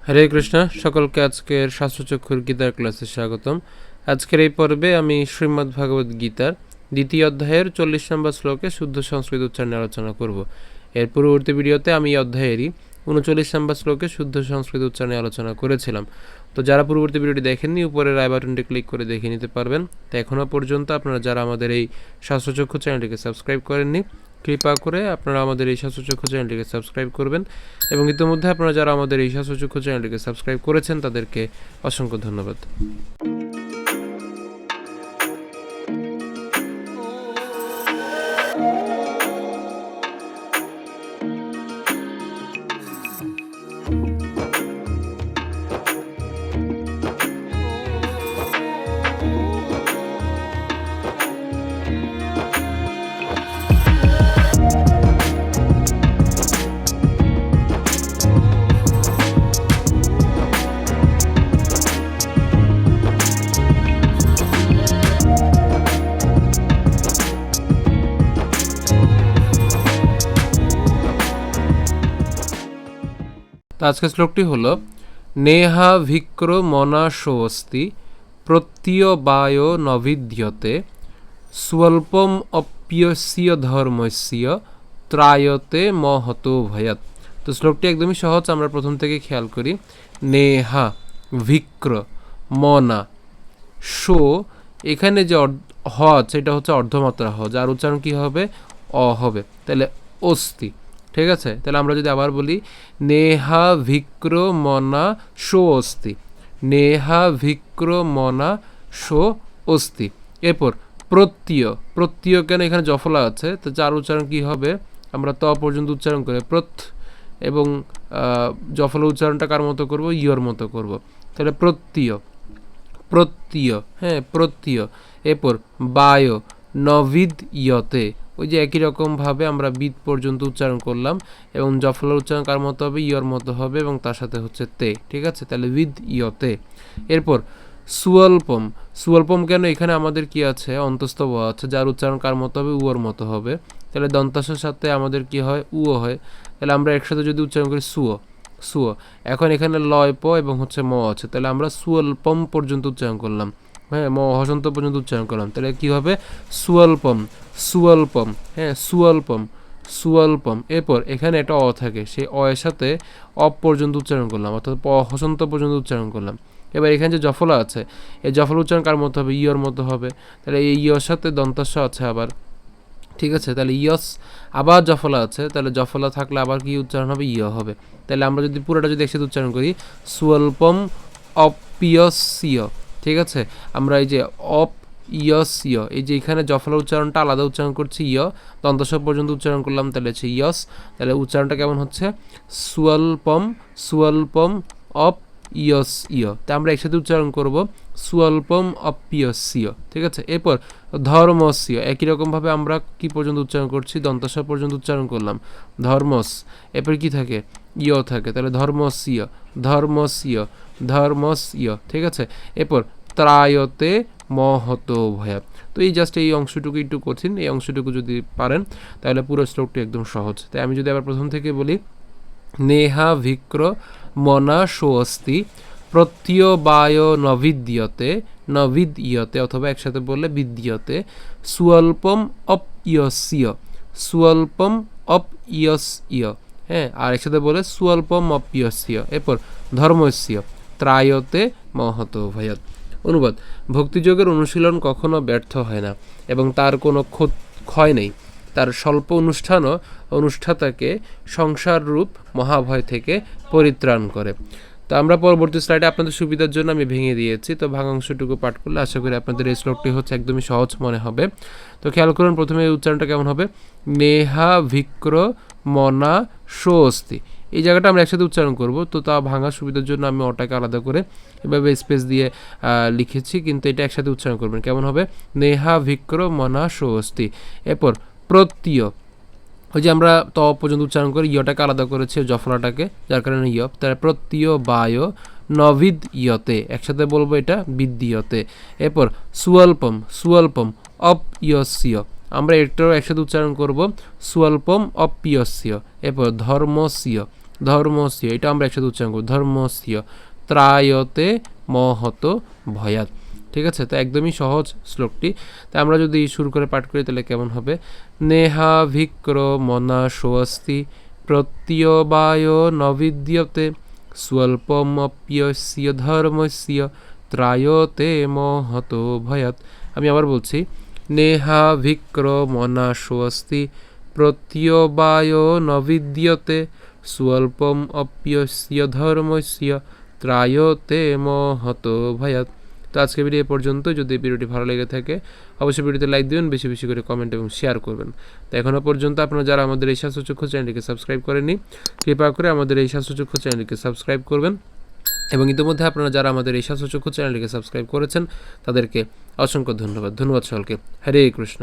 হরে কৃষ্ণ, সকলকে আজকের শাস্ত্রচক্ষুর গীতার ক্লাসে স্বাগতম। আজকের এই পর্বে আমি শ্রীমদ্ ভগবদ গীতার দ্বিতীয় অধ্যায়ের 40 নম্বর শ্লোকে শুদ্ধ সংস্কৃত উচ্চারণে আলোচনা করব। এর পূর্ববর্তী ভিডিওতে আমি এই অধ্যায়েরই 39 নম্বর শ্লোকে শুদ্ধ সংস্কৃত উচ্চারণে আলোচনা করেছিলাম। তো যারা পূর্ববর্তী ভিডিওটি দেখেননি, উপরের আই বাটনটি ক্লিক করে দেখে নিতে পারবেন। তো এখনও পর্যন্ত আপনারা যারা আমাদের এই শাস্ত্রচক্ষু চ্যানেলটিকে সাবস্ক্রাইব করেননি, কৃপা করে আপনারা আমাদের এই শাস্ত্রচক্ষু চ্যানেলটিকে সাবস্ক্রাইব করবেন। এবং ইতিমধ্যে আপনারা যারা আমাদের এই শাস্ত্রচক্ষু চ্যানেলটিকে সাবস্ক্রাইব করেছেন তাদেরকে অসংখ্য ধন্যবাদ। আজকের শ্লোকটি হলো নেহা ভিক্র মনাশোস্তি প্রত্যয় নবিদ্যতে স্বল্পম অপ্যস্য ধর্মস্য ত্রায়তে মহতো ভয়াৎ। তো শ্লোকটি একদমই সহজ, আমরা প্রথম থেকে খেয়াল করি। নেহা ভিক্র মনা শো, এখানে যে হ আছে এটা হচ্ছে অর্ধমাত্রা হ, যার উচ্চারণ কী হবে? অ হবে। তাহলে অস্তি, ঠিক আছে? তাহলে আমরা যদি আবার বলি নেহা ভিক্র মনা শো অস্তি, নেহা ভিক্র মনা শো অস্তি। এরপর প্রত্যয় কেন এখানে জফলা আছে, তো যার উচ্চারণ কি হবে? আমরা ত পর্যন্ত উচ্চারণ করে এবং জফলা উচ্চারণটা কার মতো করব? ইয়র মতো করব। তাহলে প্রত্যয়, হ্যাঁ প্রত্যয়। এরপর বায় নবিদ ইয়তে, ওই যে একই রকমভাবে আমরা বিদ পর্যন্ত উচ্চারণ করলাম এবং জফলার উচ্চারণ কার মতো হবে? ইয়র মতো হবে এবং তার সাথে হচ্ছে তে, ঠিক আছে? তাহলে বিদ ইয়তে। এরপর সুয়ল্পম কেন এখানে আমাদের কি আছে? অন্তস্থ ব আছে, যার উচ্চারণ কার মতো হবে? উয়োর মতো হবে। তাহলে দন্তাসের সাথে আমাদের কি হয়? উও হয়। তাহলে আমরা একসাথে যদি উচ্চারণ করি সুয়, এখন এখানে লয় প এবং হচ্ছে ম আছে, তাহলে আমরা সুয়ল্পম পর্যন্ত উচ্চারণ করলাম, হ্যাঁ ম হসন্ত পর্যন্ত উচ্চারণ করলাম। তাহলে কি হবে? সুয়ল্পম, হ্যাঁ সুয়ল্পম। এরপর এখানে একটা অ থাকে, সেই অ এর সাথে অ পর্যন্ত উচ্চারণ করলাম, অর্থাৎ প হসন্ত পর্যন্ত উচ্চারণ করলাম। এবার এখানে যে জফলা আছে, এই জফলা উচ্চারণ কার মতো হবে? ইয়র মতো হবে। তাহলে এই ইয়র সাথে দন্তাস্য আছে আবার, ঠিক আছে? তাহলে ইয়স, আবার জফলা আছে, তাহলে জফলা থাকলে আবার কি উচ্চারণ হবে? ইয় হবে। তাহলে আমরা যদি পুরোটা যদি একসাথে উচ্চারণ করি সুয়ল্পম অপ্যস্য, ঠিক আছে? আমরা এই যে ইয়, এই যে এখানে জফলা উচ্চারণটা আলাদা উচ্চারণ করছি, ইয় দন্তস পর্যন্ত উচ্চারণ করলাম, তাহলে হচ্ছে ইয়স। তাহলে উচ্চারণটা কেমন হচ্ছে? সুয়ল্পম অপ ইয়স ইয়। তা আমরা একসাথে উচ্চারণ করব সুয়ল্পম অপ্যস্য, ঠিক আছে? এরপর ধর্মস্য, একই রকমভাবে আমরা কি পর্যন্ত উচ্চারণ করছি? দন্তস পর্যন্ত উচ্চারণ করলাম, ধর্মস। এরপর কি থাকে? ইয় থাকে, তাহলে ধর্মস্য, ঠিক আছে? এরপর ত্রায়তে মহত ভয়া। তো এই জাস্ট এই অংশটুকু একটু কঠিন, এই অংশটুকু যদি পারেন তাহলে পুরো শ্লোকটি একদম সহজ। তাই আমি যদি আবার প্রথম থেকে বলি নেহা ভিক্র মনা শো অস্তি প্রত্যয় নবিদ্যতে অথবা একসাথে বললে বিদ্যতে সুয়ল্পম অপ্যস্য, হ্যাঁ আর একসাথে বলে সুয়ল্পম অপ্যস্য। এরপর ধর্মস্য ত্রায়তে মহত ভয়াৎ। অনুবাদ: ভক্তিযোগের অনুশীলন কখনো ব্যর্থ হয় না এবং তার কোনো ক্ষয় নেই। তার স্বল্প অনুষ্ঠানও অনুষ্ঠাতাকে সংসাররূপ মহাভয় থেকে পরিত্রাণ করে। তো আমরা পরবর্তী স্লাইডে আপনাদের সুবিধার জন্য আমি ভেঙে দিয়েছি, তো ভাঙাংশটুকু পাঠ করলে আশা করি আপনাদের এই শ্লোকটি হচ্ছে একদমই সহজ মনে হবে। তো খেয়াল করুন প্রথমে এই উচ্চারণটা কেমন হবে? নেহা ভিক্র মনা শো অস্তি, এই জায়গাটা আমরা একসাথে উচ্চারণ করব, তো তা ভাঙার সুবিধার জন্য আমি ওটাকে আলাদা করে এভাবে স্পেস দিয়ে লিখেছি, কিন্তু এটা একসাথে উচ্চারণ করবেন। কেমন হবে? নেহা ভিক্র মনা শো অস্তি। এরপর প্রত্যয়, ওই যে আমরা ত পর্যন্ত উচ্চারণ করি, ইয়টাকে আলাদা করেছে জফলাটাকে, যার কারণে ইয়। তার প্রত্যয় বায় নবিদ ইয়তে, একসাথে বলবো এটা বিদ্যতে। এরপর সুয়ল্পম অপ্যস্য, আমরা এটাও একসাথে উচ্চারণ করব সুয়ল্পম অপ্যস্য। এরপর ধর্মস্য, ধর্মস্য, এটা আমরা একসাথে উচ্চারণ করব, ধর্মস্য ত্রায়তে মহত ভয়াত। ঠিক আছে, তো একদমই সহজ শ্লোকটি। তা আমরা যদি শুরু করে পাঠ করি তাহলে কেমন হবে? নেহা ভিক্রমণা স্বস্তি প্রত্যবায় নবিদ্যতে স্বল্পমপ্যস্য ধর্মস্য ত্রায়তে মহত ভয়াত। আমি আবার বলছি, নেহা ভিক্রমণা স্বস্তি প্রত্যবায় নবিদ্যতে স্বল্পম অপ্যস্য ধর্মস্য ত্রায়তে মহত ভয়াত। তো আজকে ভিডিও এ পর্যন্ত। যদি ভিডিওটি ভালো লেগে থাকে অবশ্যই ভিডিওতে লাইক দিবেন, বেশি বেশি করে কমেন্ট এবং শেয়ার করবেন। তো এখনও পর্যন্ত আপনারা যারা আমাদের এই স্বাস্থ্যচক্ষু চ্যানেলটিকে সাবস্ক্রাইব করেননি, কৃপা করে আমাদের এই স্বাস্থ্যচক্ষু চ্যানেলটিকে সাবস্ক্রাইব করবেন। এবং ইতিমধ্যে আপনারা যারা আমাদের এই স্বাস্থ্যচক্ষু চ্যানেলটিকে সাবস্ক্রাইব করেছেন তাদেরকে অসংখ্য ধন্যবাদ। ধন্যবাদ সকলকে। হরে কৃষ্ণ।